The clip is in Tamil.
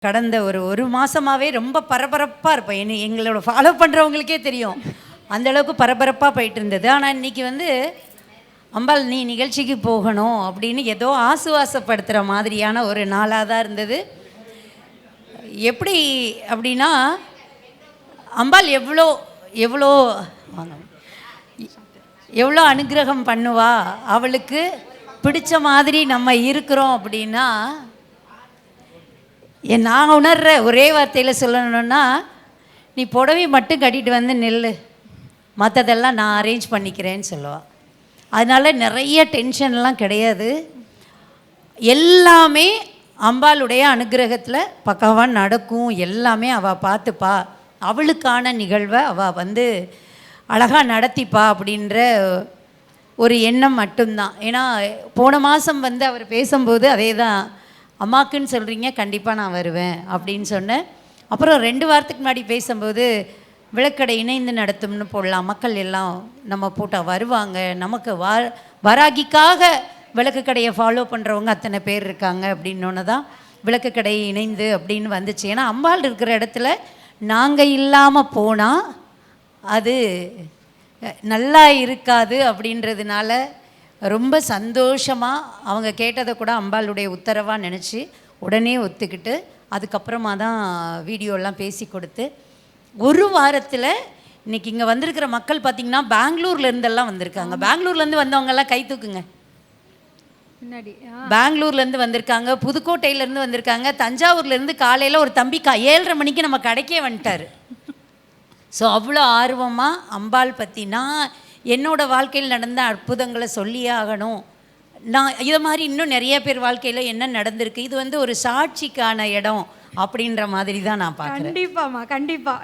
கடந்த ஒரு மாதமாகவே ரொம்ப பரபரப்பாக இருப்பேன். எங்களோட ஃபாலோ பண்ணுறவங்களுக்கே தெரியும் அந்தளவுக்கு பரபரப்பாக போயிட்டு இருந்தது. ஆனால் இன்றைக்கி அம்பாள் நீ நிகழ்ச்சிக்கு போகணும் அப்படின்னு ஏதோ ஆசுவாசப்படுத்துகிற மாதிரியான ஒரு நாளாக தான் இருந்தது. எப்படி அப்படின்னா அம்பாள் எவ்வளோ எவ்வளோ எவ்வளோ அனுகிரகம் பண்ணுவா, அவளுக்கு பிடிச்ச மாதிரி நம்ம இருக்கிறோம் அப்படின்னா நான் உணர்கிற ஒரே வார்த்தையில் சொல்லணுன்னா, நீ புடவை மட்டும் கட்டிட்டு வந்து நெல், மற்றதெல்லாம் நான் அரேஞ்ச் பண்ணிக்கிறேன்னு சொல்லுவாள். அதனால் நிறைய டென்ஷன்லாம் கிடையாது. எல்லாமே அம்பாளுடைய அனுகிரகத்தில் பக்காவாக நடக்கும். எல்லாமே அவள் பார்த்துப்பா, அவளுக்கான நிகழ்வை அவள் அழகாக நடத்திப்பா அப்படின்ற ஒரு எண்ணம் மட்டும்தான். ஏன்னா போன மாதம் அவர் பேசும்போது அதே தான், அம்மாக்குன்னு சொல்கிறீங்க, கண்டிப்பாக நான் வருவேன் அப்படின்னு சொன்னேன். அப்புறம் 2 வாரத்துக்கு முன்னாடி பேசும்போது விளக்கடை இணைந்து நடத்தும்னு போடலாம், மக்கள் எல்லாம் நம்ம போட்டால் வருவாங்க, நமக்கு வராகிக்காக விளக்கு கடையை ஃபாலோ பண்ணுறவங்க அத்தனை பேர் இருக்காங்க அப்படின்னோன்னு தான் விளக்கு கடை இணைந்து அப்படின்னு வந்துச்சு. ஏன்னா அம்பாள் இருக்கிற இடத்துல நாங்கள் இல்லாமல் போனால் அது நல்லா இருக்காது அப்படின்றதுனால ரொம்ப சந்தோஷமாக அவங்க கேட்டதை கூட அம்பாளுடைய உத்தரவாக நினச்சி உடனே ஒத்துக்கிட்டு அதுக்கப்புறமா தான் வீடியோலாம் பேசி கொடுத்து ஒரு வாரத்தில் இன்றைக்கி இங்கே வந்திருக்கிற மக்கள் பார்த்திங்கன்னா பெங்களூர்லேருந்தெல்லாம் வந்திருக்காங்க. பெங்களூர்லேருந்து வந்தவங்கெல்லாம் கை தூக்குங்க. பெங்களூர்லேருந்து வந்திருக்காங்க, புதுக்கோட்டையிலேருந்து வந்திருக்காங்க, தஞ்சாவூர்லேருந்து காலையில் ஒரு தம்பி 7:30 மணிக்கு நம்ம கடைக்கே வந்துட்டார். ஸோ அவ்வளோ ஆர்வமாக அம்பாள் பற்றி நான் என்னோடய வாழ்க்கையில் நடந்த அற்புதங்களை சொல்லியே ஆகணும். நான் இதை மாதிரி இன்னும் நிறைய பேர் வாழ்க்கையில் என்ன நடந்திருக்கு, இது ஒரு சாட்சிக்கான இடம் அப்படின்ற மாதிரி தான் நான் பார்க்குறேன். கண்டிப்பாம்மா, கண்டிப்பாக.